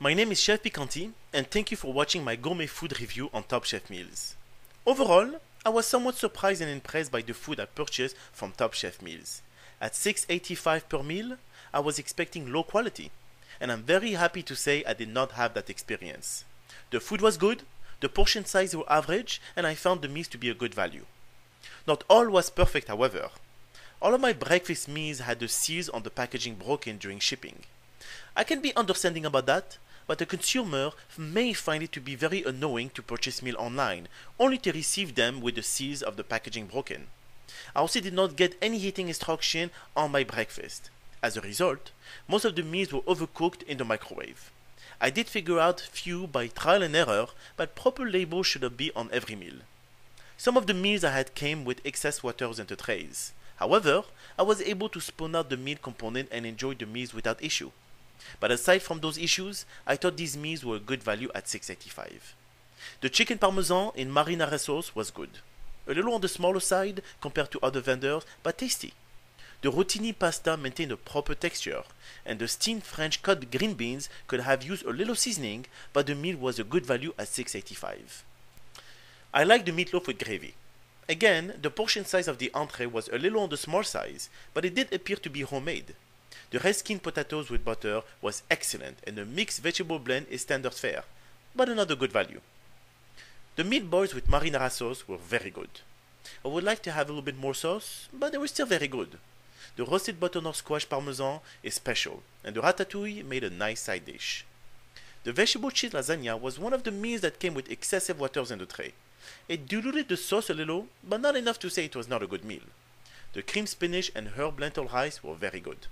My name is Chef Picanti, and thank you for watching my gourmet food review on Top Chef Meals. Overall, I was somewhat surprised and impressed by the food I purchased from Top Chef Meals. At $6.85 per meal, I was expecting low quality, and I'm very happy to say I did not have that experience. The food was good, the portion size were average, and I found the meals to be a good value. Not all was perfect, however. All of my breakfast meals had the seals on the packaging broken during shipping. I can be understanding about that, but a consumer may find it to be very annoying to purchase meal online, only to receive them with the seals of the packaging broken. I also did not get any heating instruction on my breakfast. As a result, most of the meals were overcooked in the microwave. I did figure out few by trial and error, but proper labels should be on every meal. Some of the meals I had came with excess waters in the trays. However, I was able to spoon out the meal component and enjoy the meals without issue. But aside from those issues, I thought these meals were a good value at $6.85. The chicken parmesan in marinara sauce was good. A little on the smaller side compared to other vendors, but tasty. The rotini pasta maintained a proper texture, and the steamed French cut green beans could have used a little seasoning, but the meal was a good value at $6.85. I liked the meatloaf with gravy. Again, the portion size of the entree was a little on the small size, but it did appear to be homemade. The red skin potatoes with butter was excellent, and the mixed vegetable blend is standard fare, but another good value. The meatballs with marinara sauce were very good. I would like to have a little bit more sauce, but they were still very good. The roasted butternut squash parmesan is special, and the ratatouille made a nice side dish. The vegetable cheese lasagna was one of the meals that came with excessive waters in the tray. It diluted the sauce a little, but not enough to say it was not a good meal. The cream spinach and herb lentil rice were very good.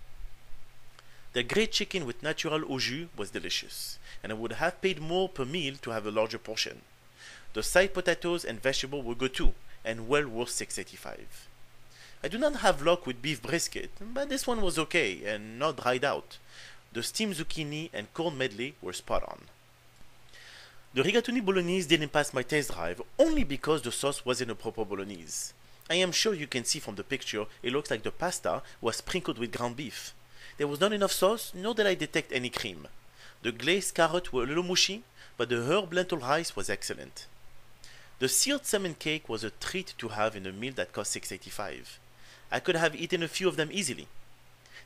The grilled chicken with natural au jus was delicious, and I would have paid more per meal to have a larger portion. The side potatoes and vegetables were good too, and well worth $6.85. I do not have luck with beef brisket, but this one was okay and not dried out. The steamed zucchini and corn medley were spot on. The rigatoni bolognese didn't pass my taste drive only because the sauce wasn't a proper bolognese. I am sure you can see from the picture it looks like the pasta was sprinkled with ground beef. There was not enough sauce, nor did I detect any cream. The glazed carrots were a little mushy, but the herb lentil rice was excellent. The seared salmon cake was a treat to have in a meal that cost $6.85. I could have eaten a few of them easily.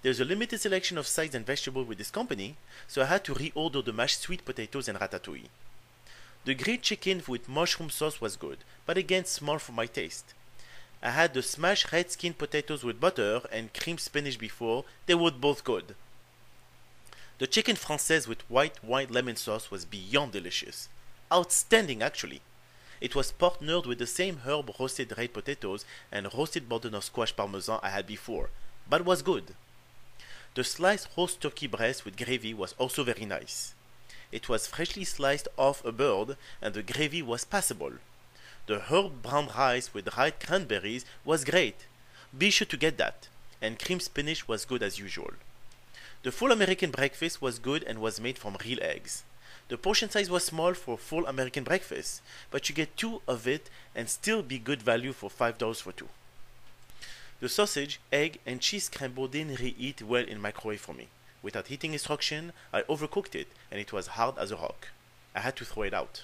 There's a limited selection of sides and vegetables with this company, so I had to reorder the mashed sweet potatoes and ratatouille. The grilled chicken with mushroom sauce was good, but again small for my taste. I had the smashed red skin potatoes with butter and cream spinach before, they were both good. The chicken française with white wine lemon sauce was beyond delicious. Outstanding actually. It was partnered with the same herb roasted red potatoes and roasted butternut squash parmesan I had before, but was good. The sliced roast turkey breast with gravy was also very nice. It was freshly sliced off a bird and the gravy was passable. The herb brown rice with dried cranberries was great. Be sure to get that. And cream spinach was good as usual. The full American breakfast was good and was made from real eggs. The portion size was small for full American breakfast, but you get 2 of it and still be good value for $5 for 2. The sausage, egg, and cheese scramble didn't reheat well in microwave for me. Without heating instruction, I overcooked it and it was hard as a rock. I had to throw it out.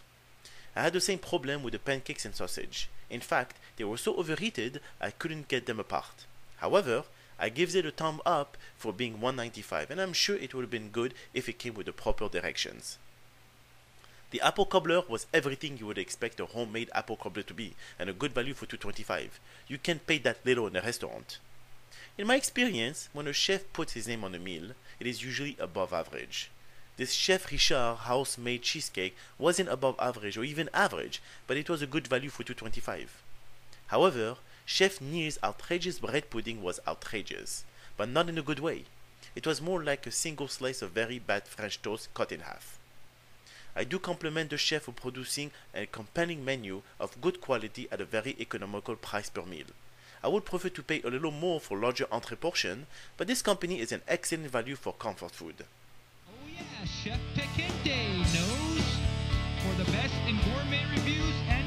I had the same problem with the pancakes and sausage. In fact, they were so overheated I couldn't get them apart. However, I give it a thumb up for being $1.95, and I'm sure it would have been good if it came with the proper directions. The apple cobbler was everything you would expect a homemade apple cobbler to be, and a good value for $2.25. You can't pay that little in a restaurant. In my experience, when a chef puts his name on a meal, it is usually above average. This Chef Richard house-made cheesecake wasn't above average or even average, but it was a good value for $2.25. However, Chef Neil's outrageous bread pudding was outrageous, but not in a good way. It was more like a single slice of very bad French toast cut in half. I do compliment the chef for producing a compelling menu of good quality at a very economical price per meal. I would prefer to pay a little more for larger entree portion, but this company is an excellent value for comfort food. Oh yeah, Chef Picanti knows for the best in gourmet reviews and